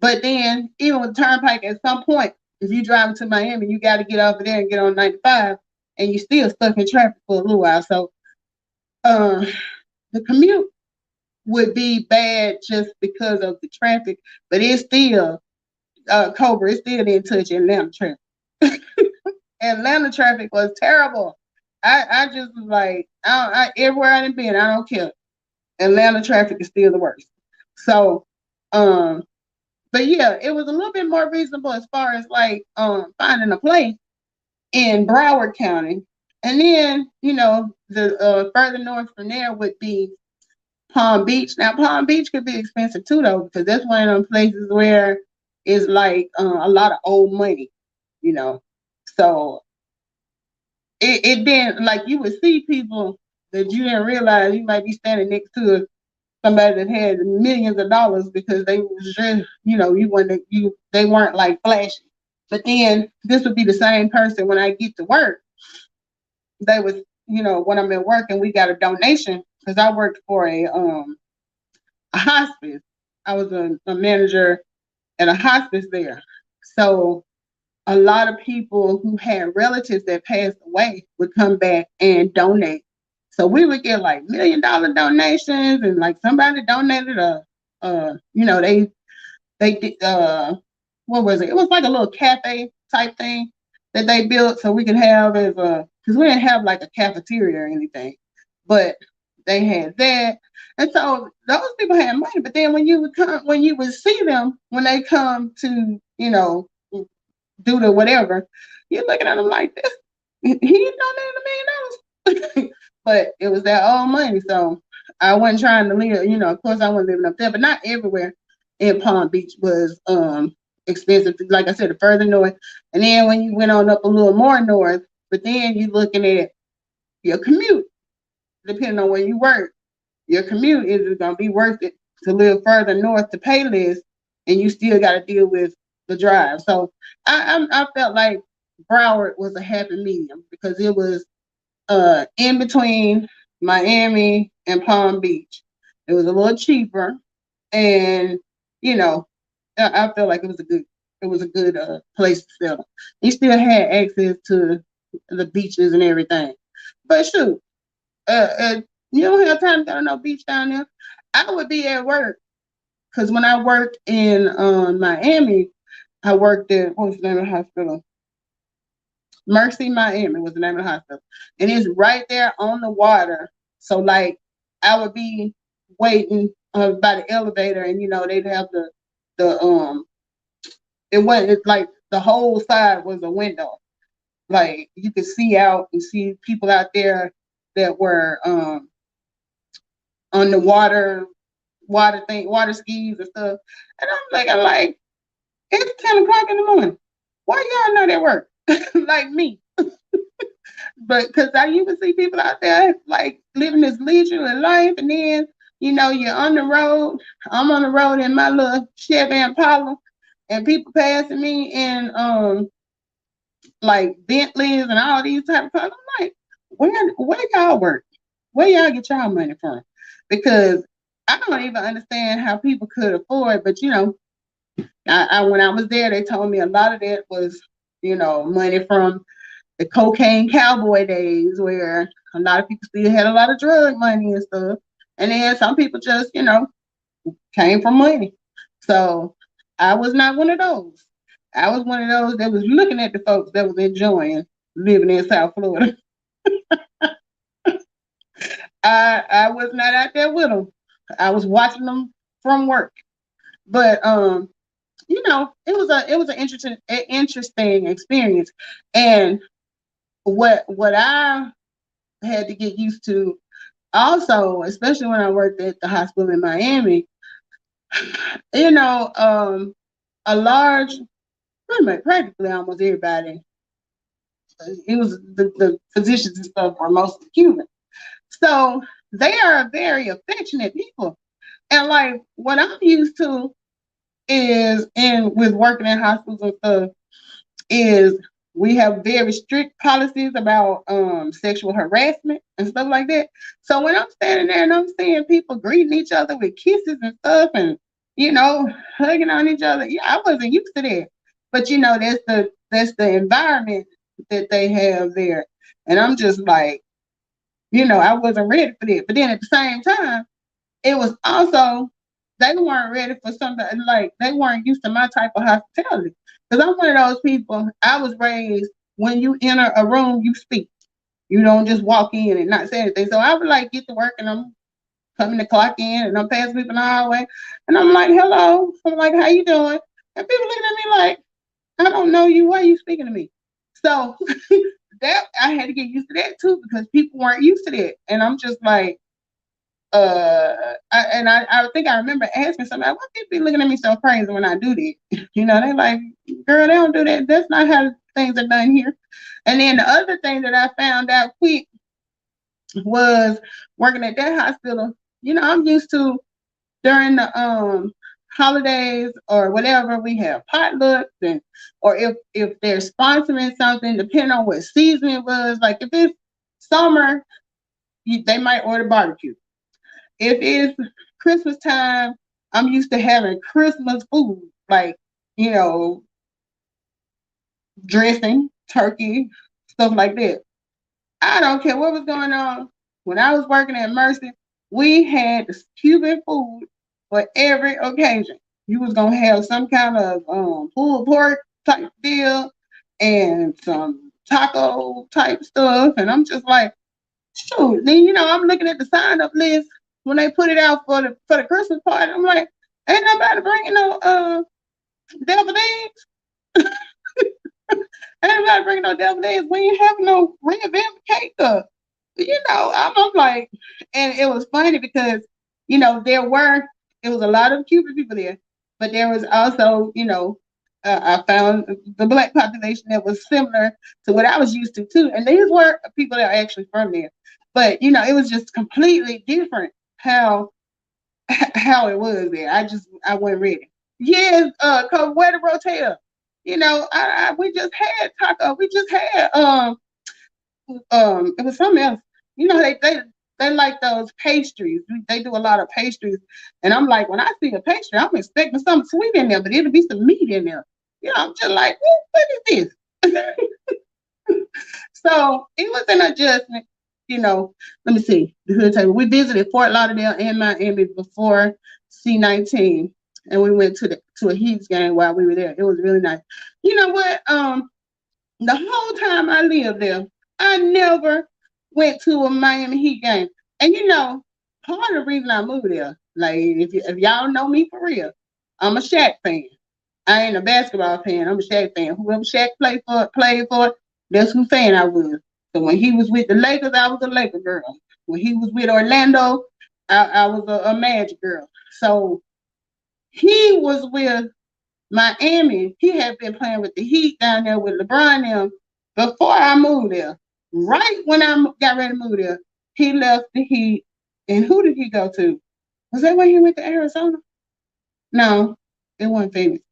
But then even with the turnpike, at some point, if you driving to Miami, you got to get over there and get on 95, and you're still stuck in traffic for a little while. So the commute would be bad just because of the traffic, but it's still Cobra. It still didn't touch Atlanta traffic. Atlanta traffic was terrible. I just was like, everywhere I done been, I don't care. Atlanta traffic is still the worst. So, but yeah, it was a little bit more reasonable as far as like finding a place in Broward County. And then, the further north from there would be Palm Beach. Now, Palm Beach could be expensive too, though, because that's one of them places where it's like a lot of old money, you know. So it didn't, like, you would see people that you didn't realize you might be standing next to somebody that had millions of dollars because they was just, they weren't like flashy. But then this would be the same person when I get to work. They was, when I'm at work and we got a donation, because I worked for a hospice. I was a manager at a hospice there. So a lot of people who had relatives that passed away would come back and donate. So we would get like $1 million donations, and like somebody donated they did what was it? It was like a little cafe type thing that they built so we could have as a, because we didn't have like a cafeteria or anything, but they had that. And so those people had money. But then when you would see them when they come to, do the whatever, you're looking at them like this. He donated $1 million, but it was that old money, so I wasn't trying to live. Of course, I wasn't living up there, but not everywhere in Palm Beach was expensive. Like I said, the further north, and then when you went on up a little more north, but then you looking at your commute, depending on where you work. Your commute is it gonna be worth it to live further north to pay less, and you still got to deal with the drive. So I felt like Broward was a happy medium because it was in between Miami and Palm Beach. It was a little cheaper, and you know I felt like it was a good place to settle. You still had access to the beaches and everything, but shoot, you don't have time to go to no beach down there. I would be at work because when I worked in Miami, I worked at what was the name of the hospital? Mercy Miami was the name of the hospital, and it's right there on the water. So like, I would be waiting by the elevator, and they'd have the it was it's like the whole side was a window. Like you could see out and see people out there that were on the water skis and stuff. And I'm like, it's 10 o'clock in the morning. Why y'all not at work? Like me. But because I used to see people out there like living this leisurely life, and then you're on the road. I'm on the road in my little Chevy Impala, and people passing me in like Bentleys and all these type of cars. I'm like, where y'all work? Where y'all get y'all money from? Because I don't even understand how people could afford. But when I was there, they told me a lot of that was money from the cocaine cowboy days, where a lot of people still had a lot of drug money and stuff. And then some people just came from money. So I was not one of those. I was one of those that was looking at the folks that was enjoying living in South Florida. I was not out there with them. I was watching them from work. But it was an interesting experience. And what I had to get used to also, especially when I worked at the hospital in Miami, a large, pretty much practically almost everybody, it was the physicians and stuff were mostly Cuban. So they are very affectionate people. And like what I'm used to is in with working in hospitals and stuff is we have very strict policies about sexual harassment and stuff like that. So when I'm standing there and I'm seeing people greeting each other with kisses and stuff and hugging on each other, yeah, I wasn't used to that. But that's the environment that they have there. And I'm just like, I wasn't ready for that. But then at the same time, it was also they weren't ready for something like they weren't used to my type of hospitality. Because I'm one of those people. I was raised when you enter a room, you speak. You don't just walk in and not say anything. So I would like get to work and I'm coming to clock in and I'm passing people in the hallway and I'm like, hello. I'm like, how you doing? And people looking at me like, I don't know you. Why are you speaking to me? So that I had to get used to that too because people weren't used to that. And I'm just like, I think I remember asking somebody, why people be looking at me so crazy when I do that? They like, girl, they don't do that. That's not how things are done here. And then the other thing that I found out quick was working at that hospital. I'm used to during the holidays or whatever, we have potlucks and or if they're sponsoring something, depending on what season it was. Like if it's summer, they might order barbecue. If it's Christmas time, I'm used to having Christmas food, like, you know, dressing, turkey, stuff like that. I don't care what was going on. When I was working at Mercy, we had the Cuban food for every occasion. You was gonna have some kind of pulled pork type deal and some taco type stuff, and I'm just like, shoot. Then I'm looking at the sign up list when they put it out for the Christmas party. I'm like, ain't nobody bringing no deviled eggs. I ain't about to bring no devil days. We ain't having no red velvet cake up. I'm like, and it was funny because, it was a lot of Cuban people there, but there was also, I found the black population that was similar to what I was used to too. And these were people that are actually from there. But, it was just completely different how it was there. I wasn't ready. Yes, cause where the Rotel. We just had taco. We just had it was something else. They like those pastries. They do a lot of pastries, and I'm like, when I see a pastry, I'm expecting something sweet in there, but it'll be some meat in there. I'm just like, what is this? So it was an adjustment. Let me see the hood table. We visited Fort Lauderdale and Miami before C19, and we went to a Heat game while we were there. It was really nice. You know what? The whole time I lived there, I never went to a Miami Heat game. And part of the reason I moved there, like if y'all know me for real, I'm a Shaq fan. I ain't a basketball fan. I'm a Shaq fan. Whoever Shaq played for, that's who fan I was. So when he was with the Lakers, I was a Laker girl. When he was with Orlando, I was a Magic girl. So he was with Miami. He had been playing with the Heat down there with LeBron and them before I moved there. Right when I got ready to move there, he left the Heat. And who did he go to? Was that when he went to Arizona? No, it wasn't Phoenix.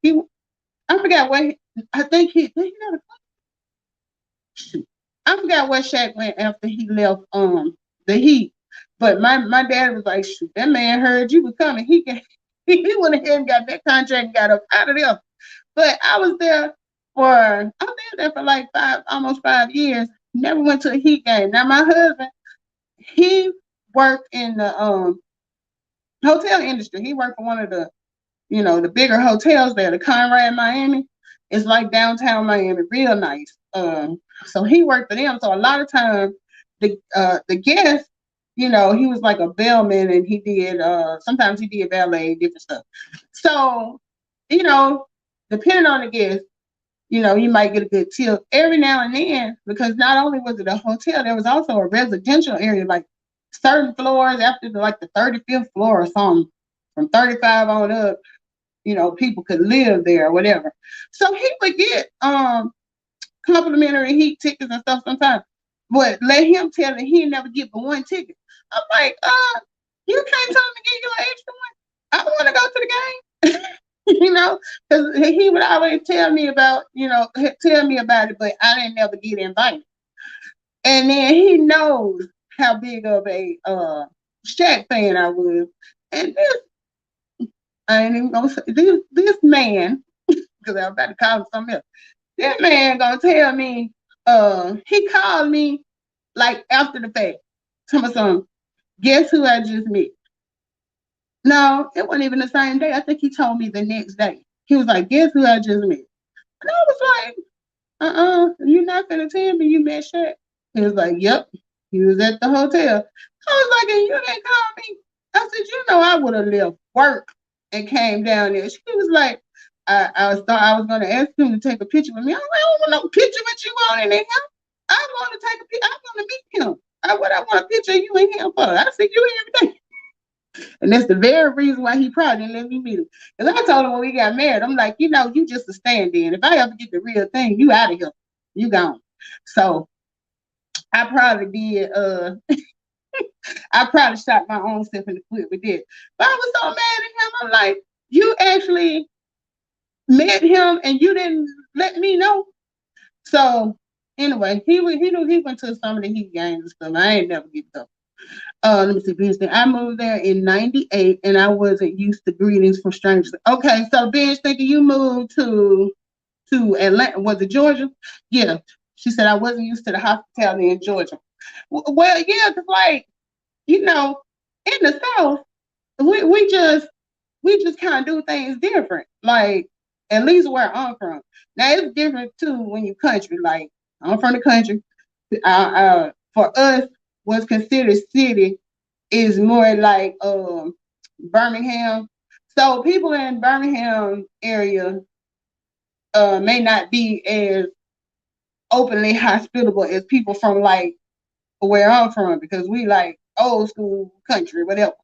I forgot where. I think he did. He go to shoot. I forgot where Shaq went after he left the Heat. But my dad was like, shoot, that man heard you was coming. He went ahead and got that contract and got up out of there. But I was there for like almost 5 years. Never went to a Heat game. Now my husband, he worked in the hotel industry. He worked for one of the bigger hotels there, the Conrad Miami. It's like downtown Miami, real nice. So he worked for them. So a lot of times the guests, he was like a bellman, and he did sometimes he did valet, different stuff. So, depending on the guest, you might get a good tip every now and then, because not only was it a hotel, there was also a residential area, like certain floors after the 35th floor or something, from 35 on up, people could live there or whatever. So he would get complimentary Heat tickets and stuff sometimes. But let him tell me he never get but one ticket. I'm like, you can't tell me to give you an extra one. I want to go to the game. Because he would always tell me about it, but I didn't never get invited. And then he knows how big of a Shaq fan I was. And I ain't even gonna say this man, because I'm about to call him something else. This man gonna tell me, he called me like after the fact. Tell me something. Guess who I just met? No, it wasn't even the same day. I think he told me the next day. He was like, guess who I just met? And I was like, you're not gonna tell me you met Shaq. He was like, yep. He was at the hotel. I was like, and you didn't call me. I said, I would have left work and came down there. She was like, thought I was gonna ask him to take a picture with me. I was like, I don't want no picture with you on in him. I want to take a picture. I want to meet him. I want a picture of you and him for. I see you every day. And that's the very reason why he probably didn't let me meet him. Because I told him when we got married, I'm like, you just a stand-in. If I ever get the real thing, you out of here. You gone. So I probably did I probably shot my own self in the foot with that. But I was so mad at him. I'm like, you actually met him and you didn't let me know. So anyway, he went to some of the Heat games and stuff. I ain't never get them. Let me see. Benji, I moved there in '98, and I wasn't used to greetings from strangers. Okay, so Benji, thinking you moved to Atlanta. Was it Georgia? Yeah. She said I wasn't used to the hospitality in Georgia. Well, yeah, because in the South, we just kind of do things different. Like, at least where I'm from. Now it's different too when you country. Like, I'm from the country. For us, what's considered city is more like Birmingham. So people in Birmingham area may not be as openly hospitable as people from like where I'm from because we like old school country, whatever.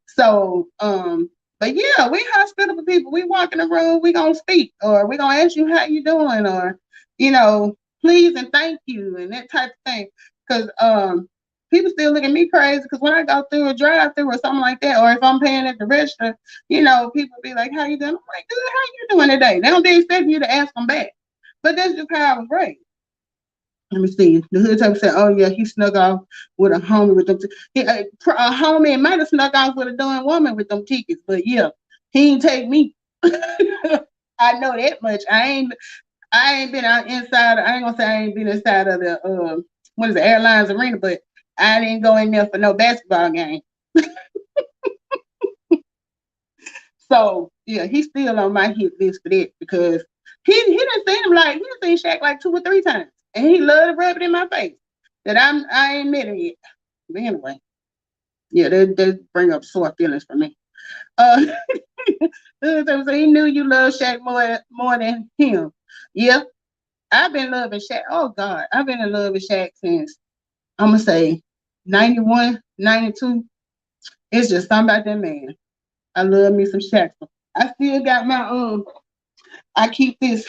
So, but yeah, we hospitable people. We walk in the room, we gonna speak, or we gonna ask you how you doing, or you know, please and thank you, and that type of thing. Because people still look at me crazy because when I go through a drive-through or something like that, or if I'm paying at the register, you know, people be like, "How you doing?" I'm like, "Good. How you doing today?" They don't be expecting you to ask them back, but that's just how I was raised. Let me see. The hood type said, "Oh yeah, he snuck off with a homie with them. A homie might have snuck off with a dumb woman with them tickets, but yeah, he ain't take me. I know that much. I ain't been out inside. I ain't gonna say I ain't been inside of the what is the airlines arena, but I didn't go in there for no basketball game. So yeah, he's still on my hit list for that because he didn't see him like he done seen Shaq like 2 or 3 times, and he loved to rub it in my face that I ain't met him yet. But anyway, yeah, that bring up sore feelings for me. Uh, so he knew you love Shaq more than him. Yeah, I've been loving Shaq. Oh God, I've been in love with Shaq since I'm gonna say 91, 92. It's just something about that man. I love me some Shaq. I still got my I keep this.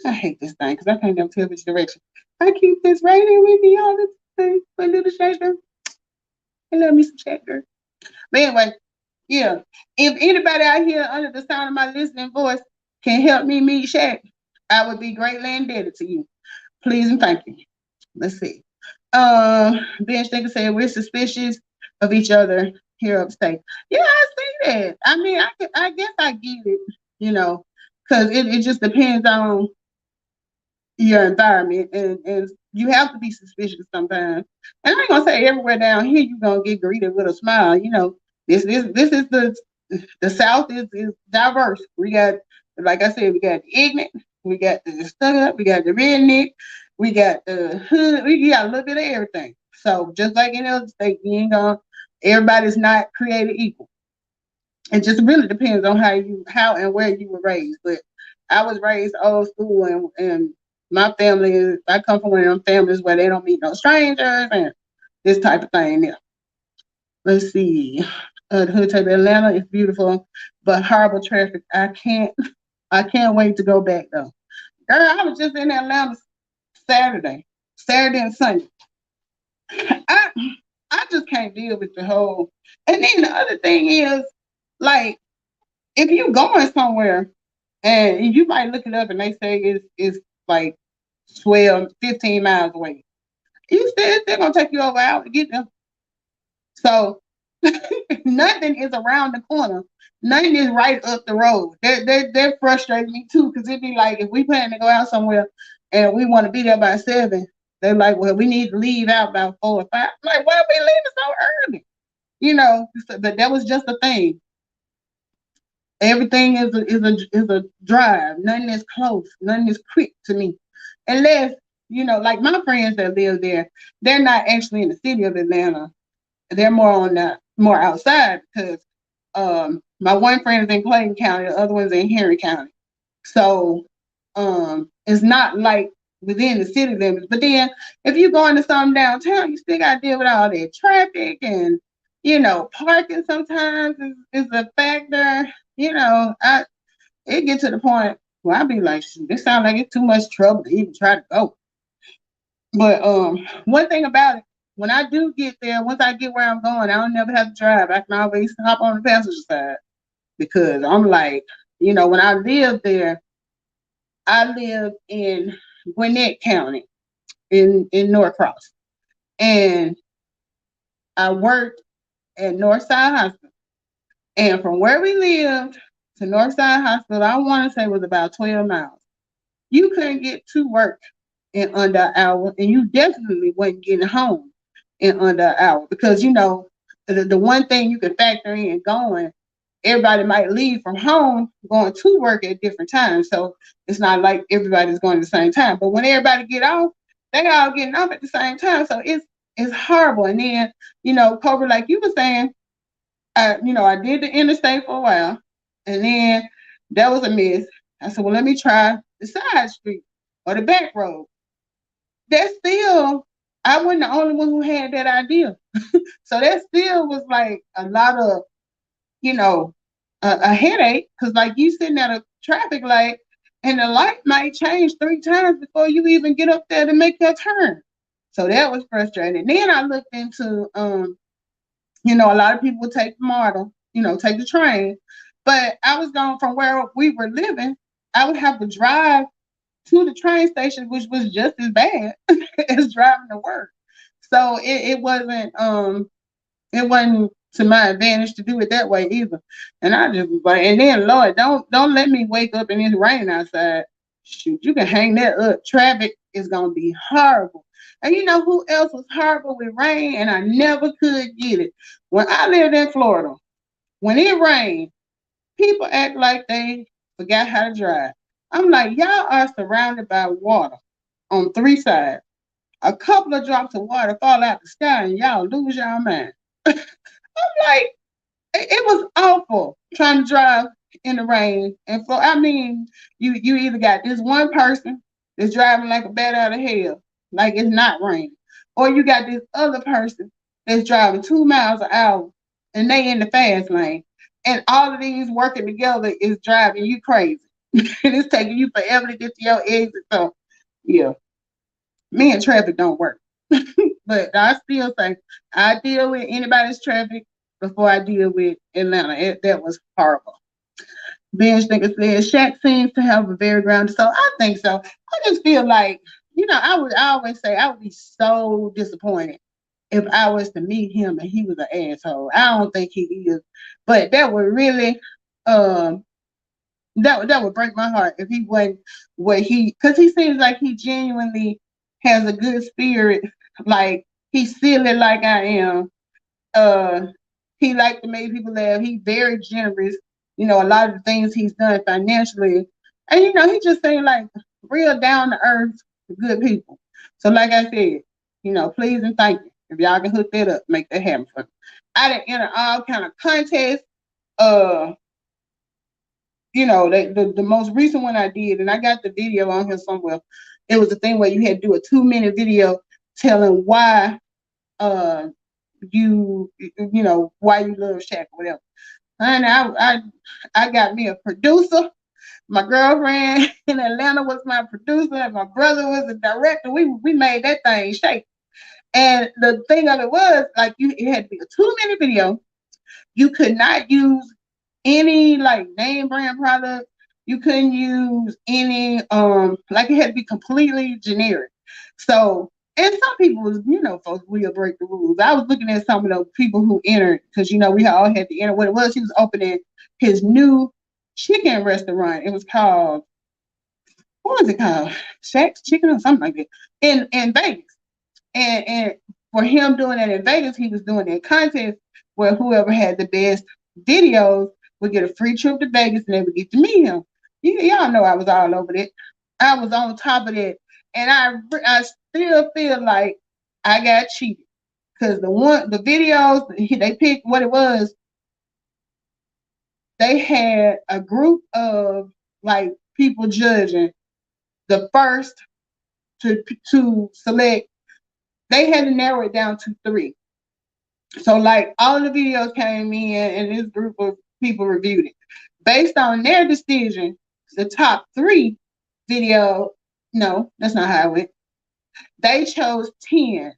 I hate this thing because I can't never tell which direction. I keep this right here with me all the time. My little shaker. I love me some shaker. But anyway, yeah. If anybody out here under the sound of my listening voice can help me meet Shaq, I would be greatly indebted to you. Please and thank you. Let's see. Ben Stinker said we're suspicious of each other here upstate. Yeah, I see that. I mean, I guess I get it, you know, because it just depends on your environment and you have to be suspicious sometimes. And I ain't gonna say everywhere down here you're gonna get greeted with a smile. You know, this is the South is diverse. We got, like I said, we got the ignorant, we got the stuck up, we got the redneck, we got the hood, we got a little bit of everything. So just like in other states, you ain't gonna everybody's not created equal. It just really depends on how and where you were raised. But I was raised old school and my family is I come from one of them families where they don't meet no strangers and this type of thing. Yeah. Let's see. The hood type of Atlanta is beautiful, but horrible traffic. I can't wait to go back though. Girl, I was just in Atlanta Saturday. Saturday and Sunday. I I just can't deal with the whole and then the other thing is like if you going somewhere and you might look it up and they say it's like 12, 15 miles away. You still they're gonna take you over an hour to get there. So nothing is around the corner. Nothing is right up the road. That frustrates me too, because it'd be like if we plan to go out somewhere and we want to be there by 7, they're like, well, we need to leave out about 4 or 5. I'm like, why are we leaving so early? You know, but that was just a thing. Everything is a drive. Nothing is close. Nothing is quick to me, unless like my friends that live there, they're not actually in the city of Atlanta. They're more outside because my one friend is in Clayton County, the other one's in Henry County. So it's not like within the city limits. But then if you go into some downtown, you still got to deal with all that traffic and parking sometimes is a factor. It gets to the point where I be like, shoot, this sounds like it's too much trouble to even try to go. But one thing about it, when I do get there, once I get where I'm going, I don't never have to drive. I can always hop on the passenger side because I'm like, when I lived there, I lived in Gwinnett County in Norcross, and I worked at Northside Hospital. And from where we lived to Northside Hospital, I want to say was about 12 miles. You couldn't get to work in under an hour, and you definitely wasn't getting home in under an hour because the one thing you can factor in going, everybody might leave from home going to work at different times, so it's not like everybody's going at the same time. But when everybody get off, they all getting off at the same time, so it's horrible. And then Cobra, like you were saying, I did the interstate for a while, and then that was a miss. I said, well, let me try the side street or the back road. that still, I wasn't the only one who had that idea. So that still was like a lot of, you know, a headache, because like you sitting at a traffic light and the light might change 3 times before you even get up there to make your turn. So that was frustrating. Then I looked into, a lot of people would take the model, take the train, but I was going from where we were living. I would have to drive to the train station, which was just as bad as driving to work. So it wasn't to my advantage to do it that way either. And I just was like, and then Lord, don't let me wake up and it's raining outside. Shoot, you can hang that up. Traffic is gonna be horrible. And you know who else was horrible with rain? And I never could get it. When I lived in Florida, when it rained, people act like they forgot how to drive. I'm like, y'all are surrounded by water on 3 sides. A couple of drops of water fall out the sky and y'all lose your mind. Like, it was awful trying to drive in the rain. And for I mean, you either got this one person that's driving like a bat out of hell, like it's not raining, or you got this other person that's driving 2 miles an hour and they in the fast lane. And all of these working together is driving you crazy. And it's taking you forever to get to your exit. So yeah, me and traffic don't work. But I still say I deal with anybody's traffic before I deal with Atlanta. That was horrible. Bench nigga said Shaq seems to have a very grounded soul. I think so. I just feel like, I always say I would be so disappointed if I was to meet him and he was an asshole. I don't think he is. But that would really that would break my heart if he wasn't what he, because he seems like he genuinely has a good spirit. Like he's silly like I am. uh he liked to make people laugh. He's very generous. A lot of the things he's done financially, and he just saying like real down to earth, good people. So like I said, please and thank you. If y'all can hook that up, make that happen for me. I done enter all kind of contests. Uh, the most recent one I did, and I got the video on here somewhere. It was a thing where you had to do a 2-minute video telling why uh why you love Shaq or whatever. And I got me a producer. My girlfriend in Atlanta was my producer, and my brother was the director. We made that thing shake. And the thing of it was, like, it had to be a 2-minute video. You could not use any like name brand product. You couldn't use any like, it had to be completely generic. So, and some people was, folks will break the rules. I was looking at some of the people who entered, because we all had to enter. What it was, he was opening his new chicken restaurant. It was called, what was it called? Shaq's Chicken or something like that. In Vegas. And for him doing that in Vegas, he was doing that contest where whoever had the best videos would get a free trip to Vegas and they would get to meet him. Y'all know I was all over that. I was on top of that. And I still feel like I got cheated. Because the videos, they picked what it was. They had a group of like people judging the first to select. They had to narrow it down to 3. So like all the videos came in and this group of people reviewed it. Based on their decision, the top 3 video, no, that's not how it went. They chose 10.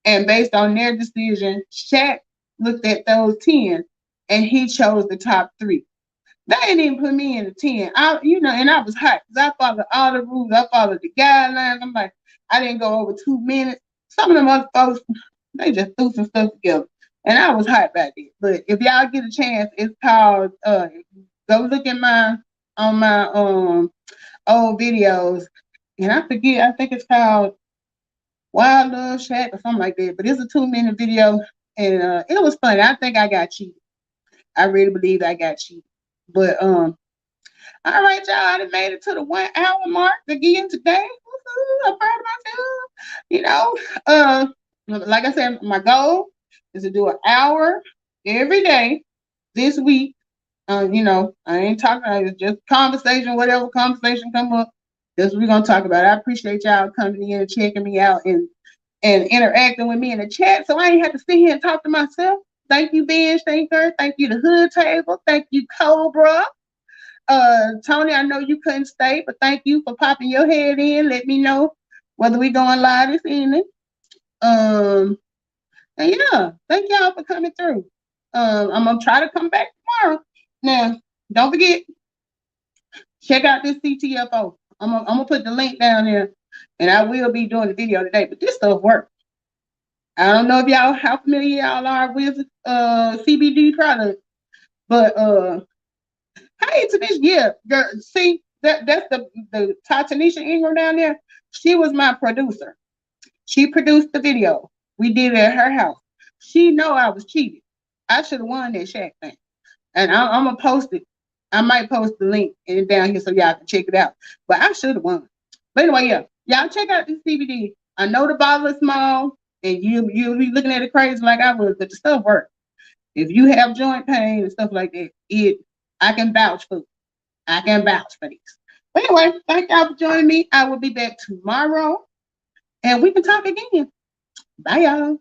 And based on their decision, Shaq looked at those 10 and he chose the top 3. They didn't even put me in the 10. And I was hot because I followed all the rules. I followed the guidelines. I'm like, I didn't go over 2 minutes. Some of them other folks, they just threw some stuff together. And I was hyped about it. But if y'all get a chance, it's called go look at my old videos. And I forget, I think it's called Wild Love Shack or something like that. But it's a 2-minute video. And it was funny. I think I got cheated. I really believe I got cheated. But all right, y'all, I done made it to the 1 hour mark again today. I'm proud of myself. Like I said, my goal is to do an hour every day this week. I ain't talking, it's just conversation, whatever conversation come up. That's what we're gonna talk about. I appreciate y'all coming in and checking me out and interacting with me in the chat. So I ain't have to sit here and talk to myself. Thank you, Ben Stinker. Thank you, the Hood Table. Thank you, Cobra. Tony, I know you couldn't stay, but thank you for popping your head in. Let me know whether we going live this evening. And yeah, thank y'all for coming through. I'm gonna try to come back tomorrow. Now, don't forget, check out this CTFO. I'm gonna put the link down there, and I will be doing the video today. But this stuff works. I don't know if y'all how familiar y'all are with CBD products, but hey, Tanisha, yeah, girl, see that's the Tanisha Ingram down there. She was my producer. She produced the video. We did it at her house. She know I was cheating. I should have won that Shaq thing. And I'm gonna post it. I might post the link and down here so y'all can check it out. But I should have won. But anyway, yeah, y'all check out this CBD. I know the bottle is small, and you'll be looking at it crazy like I was, but the stuff works. If you have joint pain and stuff like that, I can vouch for it. I can vouch for this. But anyway, thank y'all for joining me. I will be back tomorrow, and we can talk again. Bye, y'all.